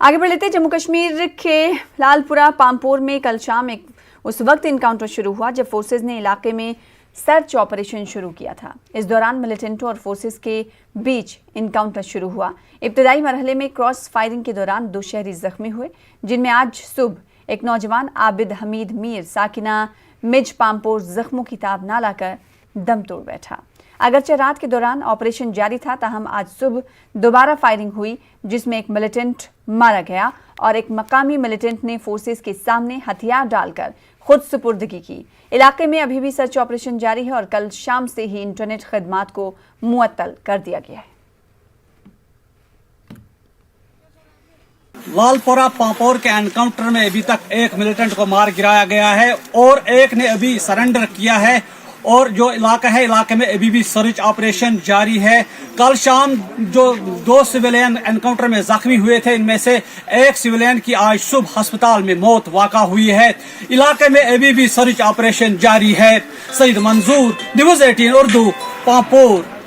आगे बढ़ लेते हैं। जम्मू कश्मीर के लालपुरा पामपोर में कल शाम उस वक्त इनकाउंटर शुरू हुआ जब फोर्सेज ने इलाके में सर्च ऑपरेशन शुरू किया था। इस दौरान मिलिटेंटों और फोर्सेज के बीच इनकाउंटर शुरू हुआ। इब्तदाई मरहले में क्रॉस फायरिंग के दौरान 2 शहरी जख्मी हुए, जिनमें आज सुबह एक नौजवान आबिद हमीद मीर साकिना मिज पामपोर जख्मों की ताब ना लाकर दम तोड़ बैठा। अगरचे रात के दौरान ऑपरेशन जारी था, ताहम आज सुबह दोबारा फायरिंग हुई जिसमें एक मिलिटेंट मारा गया और एक मकामी मिलिटेंट ने फोर्सेस के सामने हथियार डालकर खुद सुपुर्दगी की। इलाके में अभी भी सर्च ऑपरेशन जारी है और कल शाम से ही इंटरनेट खदमात को मुअत्तल कर दिया गया है। लालपुरा पामपोर के एनकाउंटर में अभी तक एक मिलिटेंट को मार गिराया गया है और एक ने अभी सरेंडर किया है और जो इलाका है इलाके में अभी भी सर्च ऑपरेशन जारी है। कल शाम जो 2 सिविलियन एनकाउंटर में जख्मी हुए थे, इनमें से एक सिविलियन की आज सुबह अस्पताल में मौत वाक़ा हुई है। इलाके में अभी भी सर्च ऑपरेशन जारी है। सईद मंजूर, न्यूज़ 18 उर्दू, पामपोर।